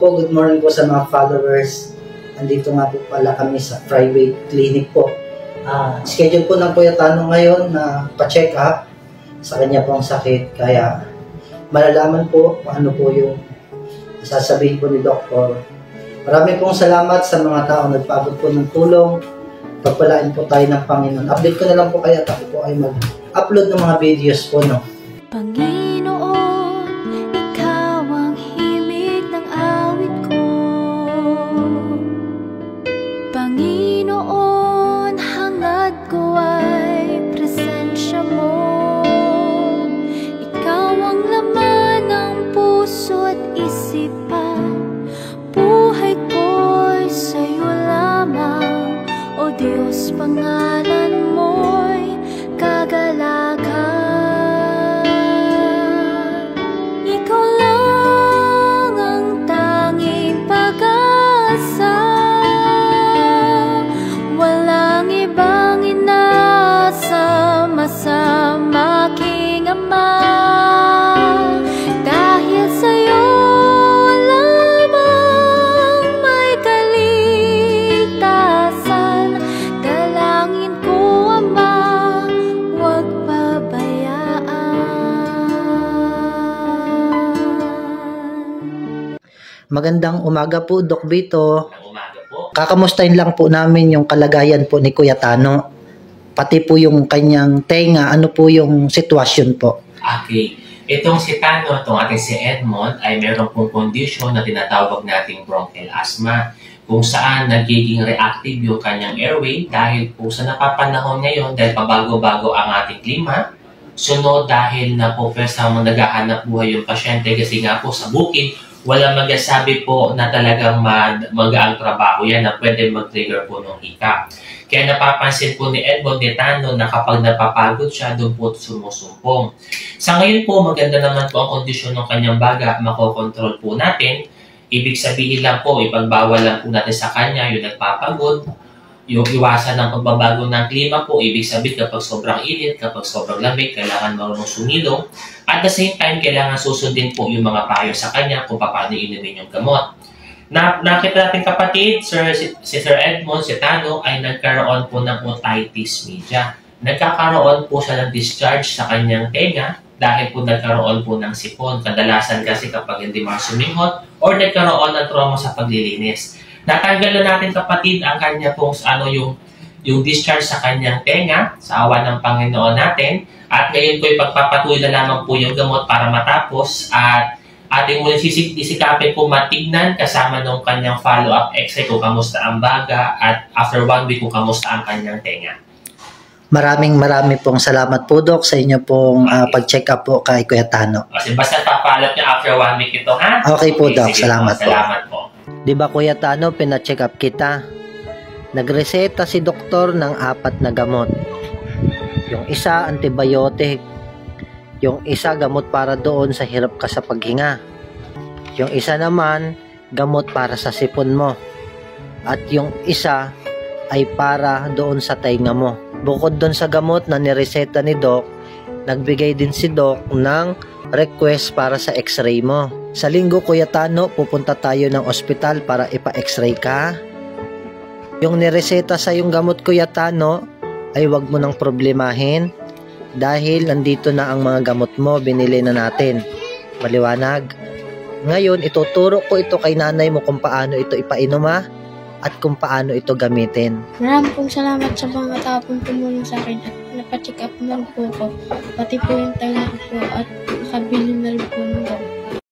po, good morning po sa mga followers. Andito nga po pala kami sa private clinic po. Schedule po ng Kuya Tano ngayon na pa-check up sa kanya pong sakit. Kaya malalaman po kung ano po yung sasabihin po ni Doktor. Maraming pong salamat sa mga tao nagpaabot po ng tulong. Pagpalain po tayo ng Panginoon. Update ko na lang po kaya ako po ay mag-upload ng mga videos po, no? Panginoon, ikaw ang himig ng awit ko. Panginoon, hangad ko ay presensya mo. Ikaw ang laman ng puso at isipan. Buhay ko'y sa'yo lamang, O Diyos, pangalan mo'y kagalakan. Ikaw lang ang tanging pag-asa, walang ibang inasa, masama aking Ama. Dahil sa'yo lamang may kaligtasan. Dalangin ko, Ama, huwag pabayaan. Magandang umaga po, Doc Vito. Umaga po. Kakamustahin lang po namin yung kalagayan po ni Kuya Tano. Pati po yung kanyang tenga, ano po yung sitwasyon po? Okay. Itong si Tano, itong ating si Edmond, ay meron pong condition na tinatawag nating bronchial asthma, kung saan nagiging reactive yung kanyang airway dahil po sa napapanahon ngayon, dahil pabago-bago ang ating klima. Sunod dahil na po first time naghahanap buhay yung pasyente kasi nga po sa bukid, wala magsasabi po na talagang magaang trabaho yan na pwede mag-trigger po ng hika. Kaya napapansin po ni Edmond ni Tano na kapag napapagod siya, doon po sumusumpong. Sa ngayon po, maganda naman po ang kondisyon ng kanyang baga, makokontrol po natin. Ibig sabihin lang po, ipagbawal lang po natin sa kanya yung nagpapagod, yung iwasan ng pagbabago ng klima po, ibig sabihin kapag sobrang init, kapag sobrang lamig, kailangan marunong sumilong. At the same time, kailangan susundin po yung mga payo sa kanya kung paano inumin yung gamot. Nakita natin kapatid, si Sir Edmond, si Tano, ay nagkaroon po ng otitis media. Nagkakaroon po siya ng discharge sa kanyang tenga dahil po nagkaroon po ng sipon. Kadalasan kasi kapag hindi masuminghot or nagkaroon ng trauma sa paglilinis. Natanggal na natin kapatid ang kanya pong yung discharge sa kanyang tenga sa awa ng Panginoon natin. At ngayon po ipagpapatuloy na lamang po yung gamot para matapos at ating muli sisikapin po matignan kasama ng kanyang follow-up x-ray kung kamusta ang baga at after 1 week kung kamusta ang kanyang tenga. Maraming pong salamat po, Doc, sa inyo pong pag-check up po kay Kuya Tano. Kasi basta papalot niya after 1 week ito, ha? Okay po, Doc. Sige, salamat po. Salamat po. Di ba, Kuya Tano, pina-check up kita? Nagreseta si doktor ng 4 na gamot. Yung isa, antibiotic. Yung isa, gamot para doon sa hirap ka sa paghinga. Yung isa naman, gamot para sa sipon mo. At yung isa ay para doon sa tainga mo. Bukod doon sa gamot na nireseta ni Doc, nagbigay din si Doc ng request para sa x-ray mo. Sa linggo, Kuya Tano, pupunta tayo ng ospital para ipa-x-ray ka. Yung nireseta sa yung gamot, Kuya Tano, ay wag mo nang problemahin dahil nandito na ang mga gamot mo, binili na natin. Maliwanag. Ngayon, ituturo ko ito kay nanay mo kung paano ito ipainom at kung paano ito gamitin. Maraming pong salamat sa mga taong tumulong sa akin at napacheck up lang po ko. Pati po yung tanga ko po at nakabili na rin po